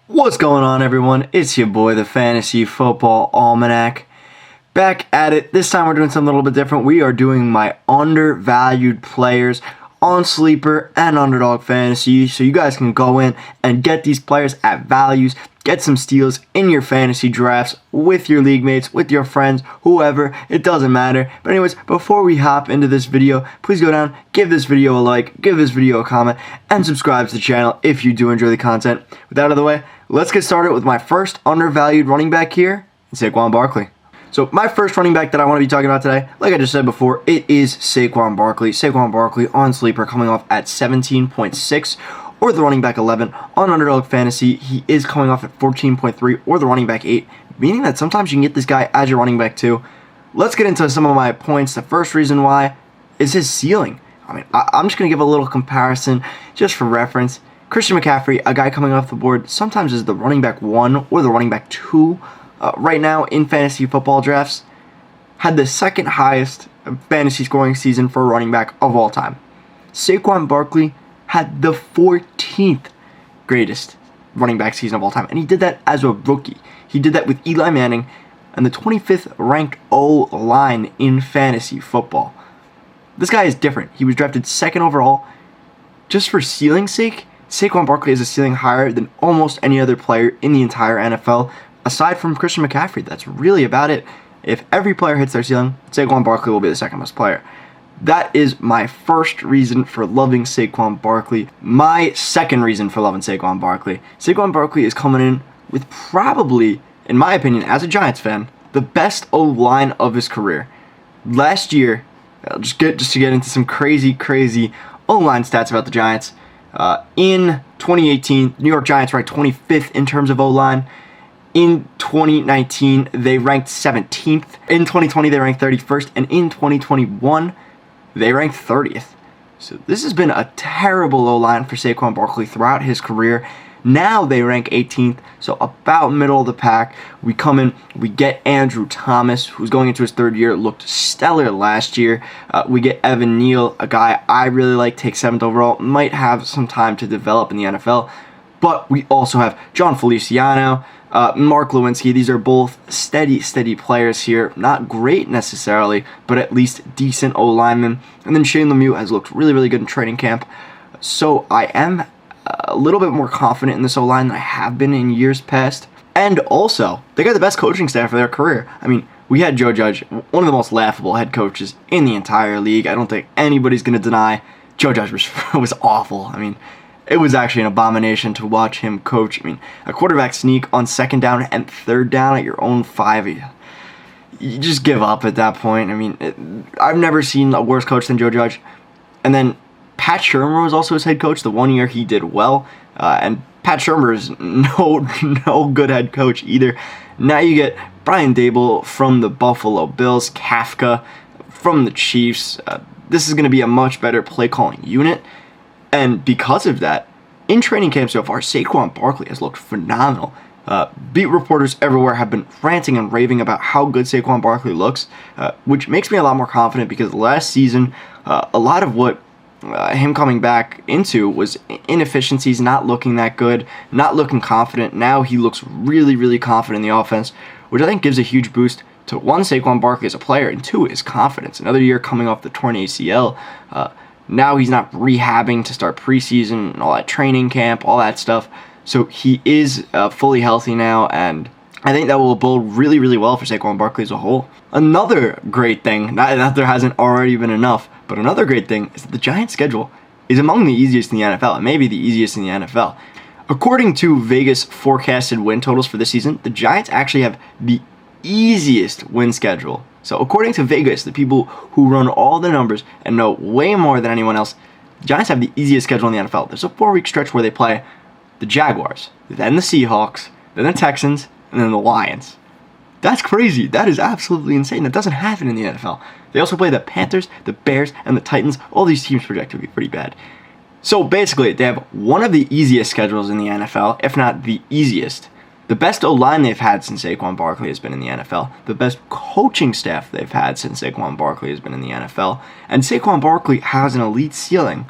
What's going on, everyone? It's your boy, the Fantasy Football Almanac. Back at it. This time we're doing something a little bit different. We are doing my undervalued players on Sleeper and Underdog Fantasy. So you guys can go in and get these players at values. Get some steals in your fantasy drafts with your league mates, with your friends, whoever. It doesn't matter. But anyways, before we hop into this video, please go down, give this video a like, give this video a comment, and subscribe to the channel if you do enjoy the content. With that out of the way, let's get started with my first undervalued running back here, Saquon Barkley. So my first running back that I want to be talking about today, like I just said before, it is Saquon Barkley. Saquon Barkley on Sleeper coming off at 17.6 or the running back 11. On Underdog Fantasy, he is coming off at 14.3 or the running back 8, meaning that sometimes you can get this guy as your running back too. Let's get into some of my points. The first reason why is his ceiling. I'm just going to give a little comparison just for reference. Christian McCaffrey, a guy coming off the board, sometimes is the running back 1 or the running back 2 right now in fantasy football drafts, had the second highest fantasy scoring season for a running back of all time. Saquon Barkley had the 14th greatest running back season of all time, and he did that as a rookie. He did that with Eli Manning and the 25th ranked O-line in fantasy football. This guy is different. He was drafted 2nd overall. Just for ceiling's sake, Saquon Barkley has a ceiling higher than almost any other player in the entire NFL, aside from Christian McCaffrey. That's really about it. If every player hits their ceiling, Saquon Barkley will be the second best player. That is my first reason for loving Saquon Barkley. My second reason for loving Saquon Barkley is coming in with probably, in my opinion, as a Giants fan, the best O-line of his career. Last year, just to get into some crazy O-line stats about the Giants. In 2018, New York Giants ranked 25th in terms of O-line. In 2019, they ranked 17th. In 2020, they ranked 31st. And in 2021, they ranked 30th. So this has been a terrible O-line for Saquon Barkley throughout his career. Now they rank 18th, so about middle of the pack. We come in, we get Andrew Thomas, who's going into his 3rd year, looked stellar last year. We get Evan Neal, a guy I really like, takes 7th overall, might have some time to develop in the NFL. But we also have John Feliciano, Mark Lewinsky. These are both steady players here. Not great necessarily, but at least decent O-linemen. And then Shane Lemieux has looked really good in training camp. So I am a little bit more confident in this O-line than I have been in years past. And also, they got the best coaching staff of their career. I mean, we had Joe Judge, one of the most laughable head coaches in the entire league. I don't think anybody's going to deny Joe Judge was awful. I mean, it was actually an abomination to watch him coach. I mean, a quarterback sneak on 2nd down and 3rd down at your own 5. You just give up at that point. I mean, I've never seen a worse coach than Joe Judge. And then Pat Shurmur was also his head coach. The 1 year he did well. And Pat Shurmur is no good head coach either. Now you get Brian Daboll from the Buffalo Bills, Kafka from the Chiefs. This is going to be a much better play calling unit. And because of that, in training camp so far, Saquon Barkley has looked phenomenal. Beat reporters everywhere have been ranting and raving about how good Saquon Barkley looks, which makes me a lot more confident because last season, a lot of what him coming back into was inefficiencies, not looking that good, not looking confident. Now he looks really confident in the offense, which I think gives a huge boost to, 1, Saquon Barkley as a player, and 2, his confidence. Another year coming off the torn ACL. Now he's not rehabbing to start preseason and all that training camp, all that stuff. So he is fully healthy now, and I think that will bode really well for Saquon Barkley as a whole. Another great thing, not that there hasn't already been enough, but another great thing is that the Giants' schedule is among the easiest in the NFL, and maybe the easiest in the NFL. According to Vegas forecasted win totals for this season, the Giants actually have the easiest win schedule. So according to Vegas, the people who run all the numbers and know way more than anyone else, the Giants have the easiest schedule in the NFL. There's a 4-week stretch where they play the Jaguars, then the Seahawks, then the Texans, and then the Lions. That's crazy. That is absolutely insane. That doesn't happen in the NFL. They also play the Panthers, the Bears, and the Titans. All these teams project to be pretty bad. So basically, they have one of the easiest schedules in the NFL, if not the easiest. The best O-line they've had since Saquon Barkley has been in the NFL. The best coaching staff they've had since Saquon Barkley has been in the NFL. And Saquon Barkley has an elite ceiling.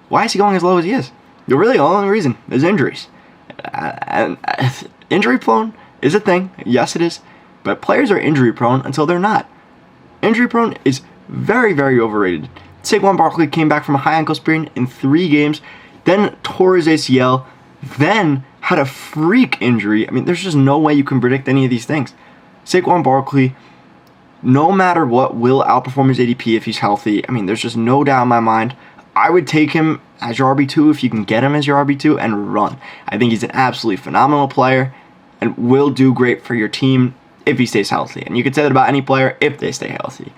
Why is he going as low as he is? The really only reason is injuries. And injury prone is a thing. Yes, it is. But players are injury prone until they're not. Injury prone is very, very overrated. Saquon Barkley came back from a high ankle sprain in 3 games, then tore his ACL, then had a freak injury. I mean, there's just no way you can predict any of these things. Saquon Barkley, no matter what, will outperform his ADP if he's healthy. I mean, there's just no doubt in my mind. I would take him as your RB2 if you can get him as your RB2 and run. I think he's an absolutely phenomenal player and will do great for your team if he stays healthy. And you could say that about any player if they stay healthy.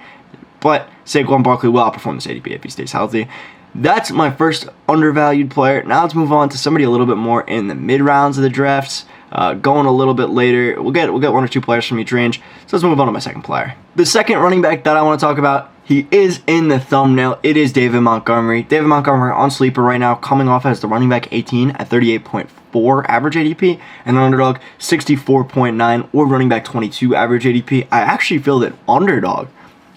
But Saquon Barkley will outperform this ADP if he stays healthy. That's my first undervalued player. Now let's move on to somebody a little bit more in the mid rounds of the drafts. Going a little bit later, we'll get 1 or 2 players from each range. So let's move on to my second player. The second running back that I want to talk about, he is in the thumbnail. It is David Montgomery. David Montgomery on Sleeper right now, coming off as the running back 18 at 38.4 average ADP, and Underdog 64.9 or running back 22 average ADP. I actually feel that Underdog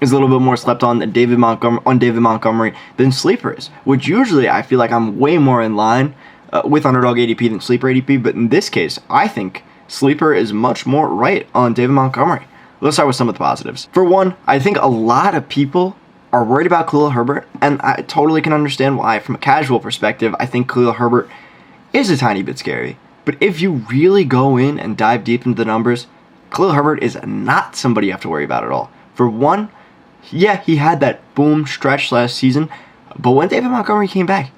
is a little bit more slept on than David Montgomery than Sleeper is, which usually I feel like I'm way more in line with Underdog ADP than Sleeper ADP, but in this case, I think Sleeper is much more right on David Montgomery. Let's start with some of the positives. For one, I think a lot of people are worried about Khalil Herbert, and I totally can understand why. From a casual perspective, I think Khalil Herbert is a tiny bit scary. But if you really go in and dive deep into the numbers, Khalil Herbert is not somebody you have to worry about at all. For one, yeah, he had that boom stretch last season, but when David Montgomery came back,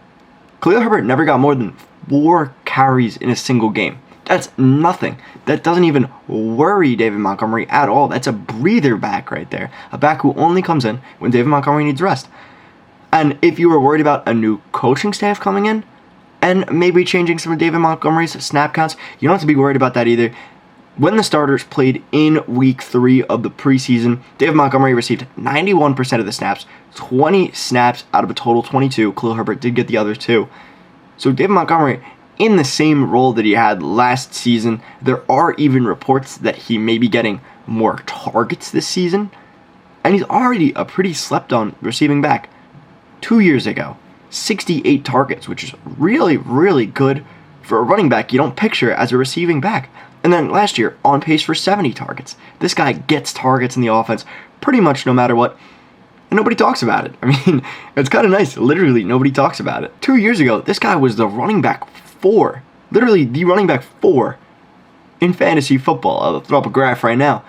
Khalil Herbert never got more than 4 carries in a single game. That's nothing. That doesn't even worry David Montgomery at all. That's a breather back right there. A back who only comes in when David Montgomery needs rest. And if you were worried about a new coaching staff coming in and maybe changing some of David Montgomery's snap counts, you don't have to be worried about that either. When the starters played in week 3 of the preseason, David Montgomery received 91% of the snaps, 20 snaps out of a total 22. Khalil Herbert did get the other 2. So David Montgomery, in the same role that he had last season, there are even reports that he may be getting more targets this season. And he's already a pretty slept-on receiving back. 2 years ago, 68 targets, which is really, really good for a running back you don't picture as a receiving back. And then last year, on pace for 70 targets. This guy gets targets in the offense pretty much no matter what. And nobody talks about it. I mean, it's kind of nice. Literally, nobody talks about it. 2 years ago, this guy was the running back 4. Literally, the running back 4 in fantasy football. I'll throw up a graph right now.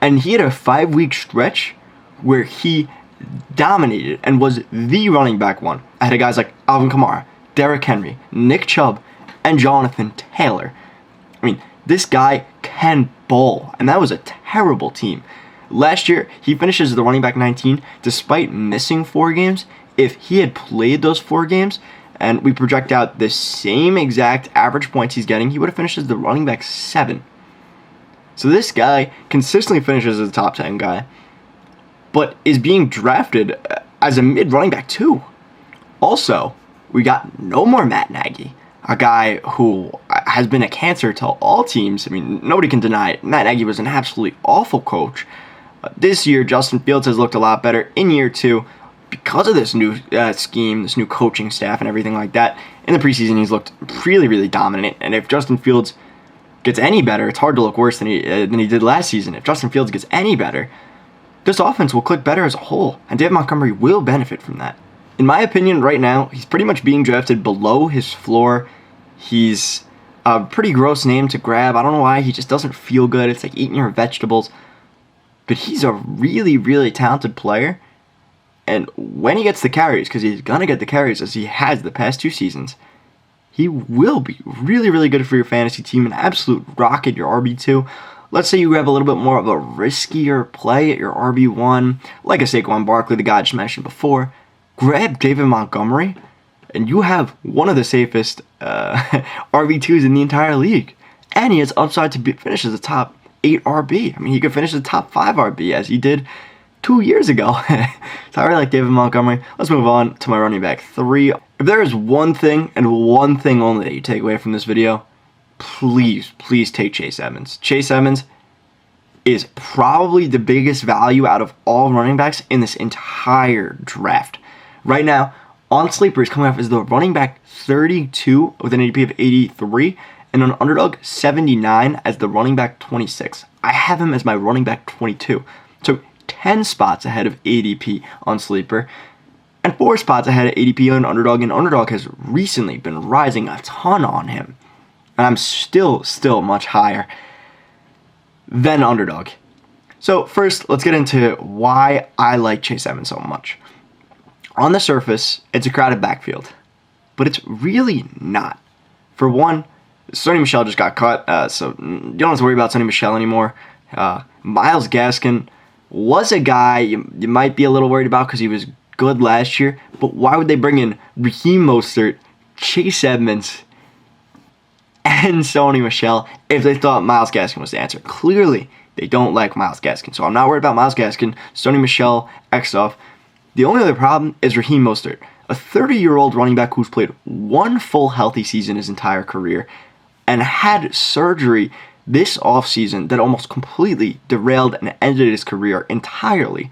And he had a 5-week stretch where he dominated and was the running back 1. Ahead of guys like Alvin Kamara, Derrick Henry, Nick Chubb, and Jonathan Taylor. I mean, this guy can bowl, and that was a terrible team. Last year, he finishes as the running back 19 despite missing 4 games. If he had played those 4 games, and we project out the same exact average points he's getting, he would have finished as the running back 7. So this guy consistently finishes as a top 10 guy, but is being drafted as a mid-running back 2. Also, we got no more Matt Nagy, a guy who has been a cancer to all teams. I mean, nobody can deny it. Matt Nagy was an absolutely awful coach. This year, Justin Fields has looked a lot better in year 2 because of this new scheme, this new coaching staff, and everything like that. In the preseason, he's looked really, really dominant. And if Justin Fields gets any better, it's hard to look worse than he did last season. If Justin Fields gets any better, this offense will click better as a whole, and David Montgomery will benefit from that. In my opinion, right now, he's pretty much being drafted below his floor. He's a pretty gross name to grab. I don't know why. He just doesn't feel good. It's like eating your vegetables. But he's a really, really talented player. And when he gets the carries, because he's going to get the carries as he has the past 2 seasons, he will be really, really good for your fantasy team, an absolute rocket, your RB2. Let's say you have a little bit more of a riskier play at your RB1, like a Saquon Barkley, the guy I just mentioned before. Grab David Montgomery, and you have one of the safest RB2s in the entire league. And he has upside to finish as a top 8 RB. I mean, he could finish as a top 5 RB as he did 2 years ago. So I really like David Montgomery. Let's move on to my running back 3. If there is one thing and one thing only that you take away from this video, please take Chase Edmonds. Chase Edmonds is probably the biggest value out of all running backs in this entire draft. Right now, on Sleeper, he's coming off as the running back 32 with an ADP of 83, And on Underdog, 79 as the running back 26. I have him as my running back 22. So 10 spots ahead of ADP on Sleeper, and 4 spots ahead of ADP on Underdog, and Underdog has recently been rising a ton on him. And I'm still much higher than Underdog. So first, let's get into why I like Chase Edmonds so much. On the surface, it's a crowded backfield, but it's really not. For one, Sony Michel just got cut, so you don't have to worry about Sony Michel anymore. Myles Gaskin was a guy you might be a little worried about because he was good last year, but why would they bring in Raheem Mostert, Chase Edmonds, and Sony Michel if they thought Myles Gaskin was the answer? Clearly, they don't like Myles Gaskin, so I'm not worried about Myles Gaskin, Sony Michel, X off. The only other problem is Raheem Mostert, a 30-year-old running back who's played one full healthy season his entire career and had surgery this offseason that almost completely derailed and ended his career entirely.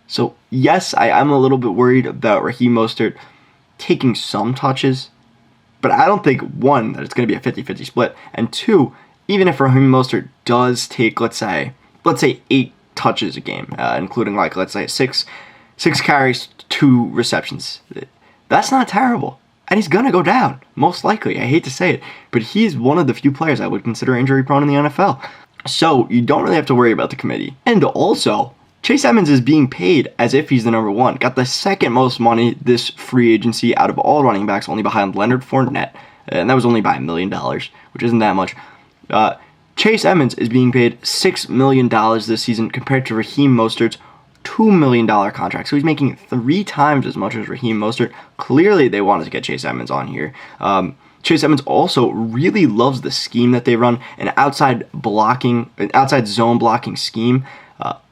So yes, I'm a little bit worried about Raheem Mostert taking some touches, but I don't think, one, that it's going to be a 50-50 split, and two, even if Raheem Mostert does take, let's say 8 touches a game, including let's say six carries, 2 receptions, that's not terrible. And he's going to go down, most likely. I hate to say it, but he's one of the few players I would consider injury prone in the NFL. So you don't really have to worry about the committee. And also, Chase Edmonds is being paid as if he's the number 1. Got the second most money this free agency out of all running backs, only behind Leonard Fournette. And that was only by $1 million, which isn't that much. Chase Edmonds is being paid $6 million this season compared to Raheem Mostert's $2 million contract. So he's making 3 times as much as Raheem Mostert. Clearly, they wanted to get Chase Edmonds on here. Chase Edmonds also really loves the scheme that they run, an outside zone blocking scheme,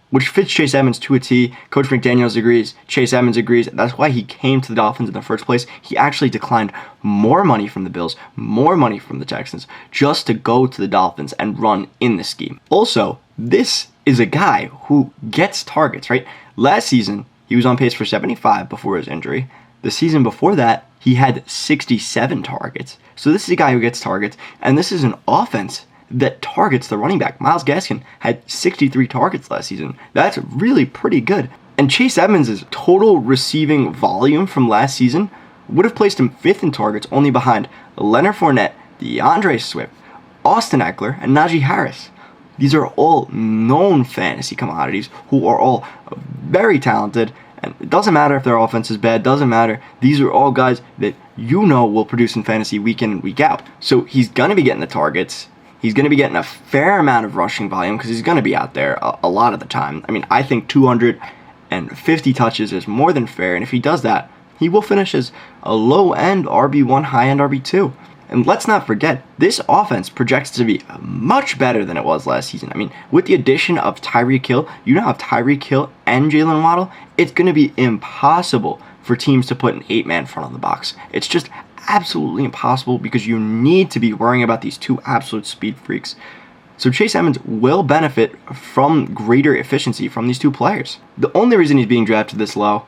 which fits Chase Edmonds to a T. Coach McDaniels agrees. Chase Edmonds agrees. That's why he came to the Dolphins in the first place. He actually declined more money from the Bills, more money from the Texans, just to go to the Dolphins and run in the scheme. Also, this is a guy who gets targets, right? Last season, he was on pace for 75 before his injury. The season before that, he had 67 targets. So this is a guy who gets targets, and this is an offense that targets the running back. Myles Gaskin had 63 targets last season. That's really pretty good. And Chase Edmonds' total receiving volume from last season would have placed him 5th in targets, only behind Leonard Fournette, DeAndre Swift, Austin Eckler, and Najee Harris. These are all known fantasy commodities who are all very talented, and it doesn't matter if their offense is bad, doesn't matter. These are all guys that you know will produce in fantasy week in and week out. So he's going to be getting the targets. He's going to be getting a fair amount of rushing volume because he's going to be out there a lot of the time. I mean, I think 250 touches is more than fair, and if he does that, he will finish as a low-end RB1, high-end RB2. And let's not forget, this offense projects to be much better than it was last season. I mean, with the addition of Tyreek Hill, you now have Tyreek Hill and Jalen Waddle. It's going to be impossible for teams to put an 8-man front on the box. It's just absolutely impossible because you need to be worrying about these 2 absolute speed freaks. So Chase Edmonds will benefit from greater efficiency from these 2 players. The only reason he's being drafted this low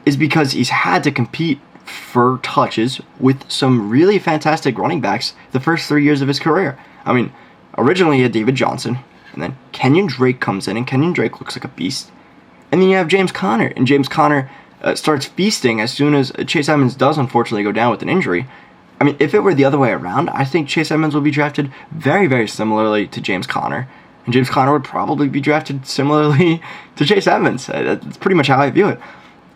is because he's had to compete for touches with some really fantastic running backs the first 3 years of his career. I mean, originally he had David Johnson, and then Kenyon Drake comes in, and Kenyon Drake looks like a beast. And then you have James Conner, and James Conner starts feasting as soon as Chase Edmonds does unfortunately go down with an injury. I mean, if it were the other way around, I think Chase Edmonds will be drafted very, very similarly to James Conner. And James Conner would probably be drafted similarly to Chase Edmonds. That's pretty much how I view it.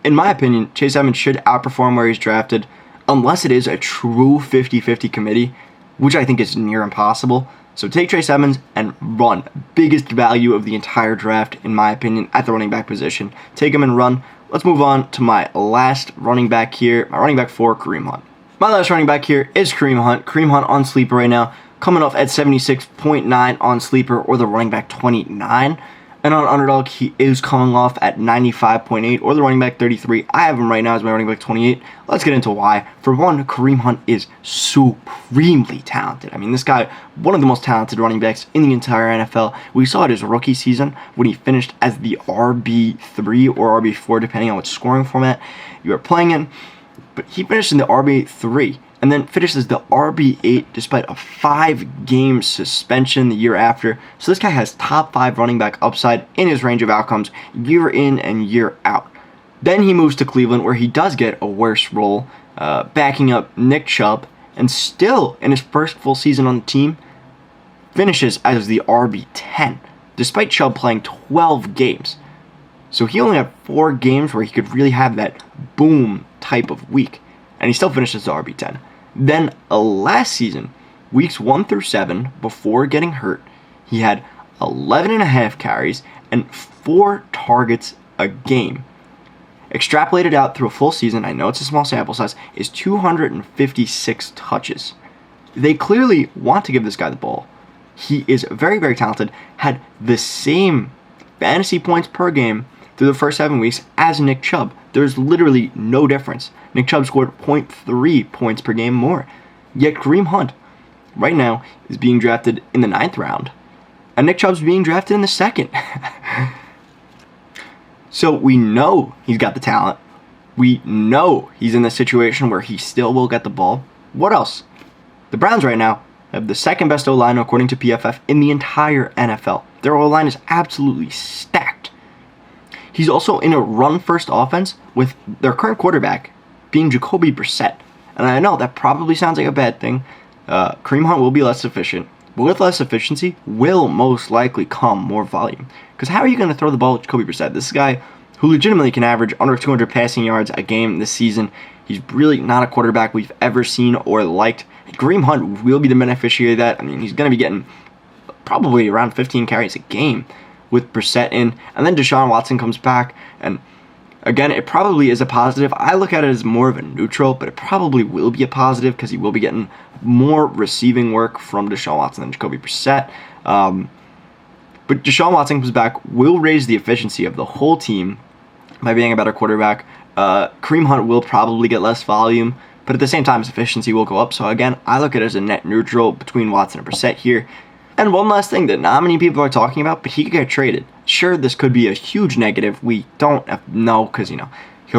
In my opinion, Chase Edmonds should outperform where he's drafted, unless it is a true 50-50 committee, which I think is near impossible. So take Chase Edmonds and run. Biggest value of the entire draft, in my opinion, at the running back position. Take him and run. Let's move on to my last running back here, my running back 4, Kareem Hunt. My last running back here is Kareem Hunt. Kareem Hunt on Sleeper right now, coming off at 76.9 on Sleeper, or the running back 29. And on Underdog, he is coming off at 95.8, or the running back 33. I have him right now as my running back 28. Let's get into why. For one, Kareem Hunt is supremely talented. I mean, this guy, one of the most talented running backs in the entire NFL. We saw it his rookie season when he finished as the RB3 or RB4, depending on which scoring format you are playing in. But he finished in the RB3. and then finishes the RB8 despite a 5-game suspension the year after. So this guy has top 5 running back upside in his range of outcomes year in and year out. Then he moves to Cleveland, where he does get a worse role, backing up Nick Chubb, and still in his first full season on the team, finishes as the RB10, despite Chubb playing 12 games. So he only had 4 games where he could really have that boom type of week, and he still finishes the RB10. Then last season, weeks 1 through 7, before getting hurt, he had 11.5 carries and 4 targets a game. Extrapolated out through a full season, I know it's a small sample size, is 256 touches. They clearly want to give this guy the ball. He is very, very talented, had the same fantasy points per game through the first 7 weeks as Nick Chubb. There's literally no difference. Nick Chubb scored 0.3 points per game more. Yet Kareem Hunt, right now, is being drafted in the 9th round, and Nick Chubb's being drafted in the 2nd. So we know he's got the talent. We know he's in the situation where he still will get the ball. What else? The Browns right now have the 2nd best O-line according to PFF in the entire NFL. Their O-line is absolutely stacked. He's also in a run-first offense with their current quarterback being Jacoby Brissett. And I know that probably sounds like a bad thing. Kareem Hunt will be less efficient. But with less efficiency will most likely come more volume. Because how are you going to throw the ball at Jacoby Brissett? This guy who legitimately can average under 200 passing yards a game this season. He's really not a quarterback we've ever seen or liked. Kareem Hunt will be the beneficiary of that. I mean, he's going to be getting probably around 15 carries a game with Brissett in. And then Deshaun Watson comes back. And again, it probably is a positive. I look at it as more of a neutral, but it probably will be a positive because he will be getting more receiving work from Deshaun Watson than Jacoby Brissett. But Deshaun Watson comes back, will raise the efficiency of the whole team by being a better quarterback. Kareem Hunt will probably get less volume, but at the same time, his efficiency will go up. So again, I look at it as a net neutral between Watson and Brissett here. And one last thing that not many people are talking about, but he could get traded. Sure, this could be a huge negative. We don't know because, he'll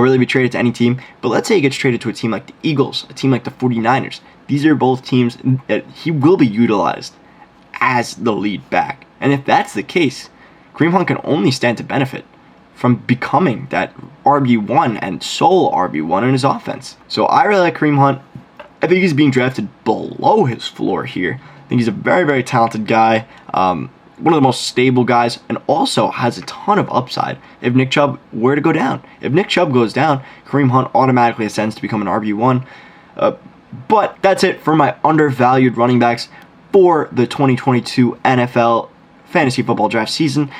really be traded to any team. But let's say he gets traded to a team like the Eagles, a team like the 49ers. These are both teams that he will be utilized as the lead back. And if that's the case, Kareem Hunt can only stand to benefit from becoming that RB1 and sole RB1 in his offense. So I really like Kareem Hunt. I think he's being drafted below his floor here. I think he's a very, very talented guy. One of the most stable guys, and also has a ton of upside if Nick Chubb were to go down. If Nick Chubb goes down, Kareem Hunt automatically ascends to become an RB1. But that's it for my undervalued running backs for the 2022 NFL Fantasy Football Draft season.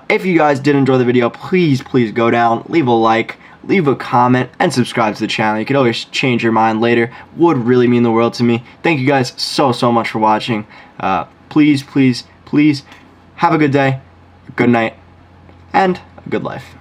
If you guys did enjoy the video, please go down, leave a like, leave a comment, and subscribe to the channel. You could always change your mind later. Would really mean the world to me. Thank you guys so much for watching. Please have a good day, a good night, and a good life.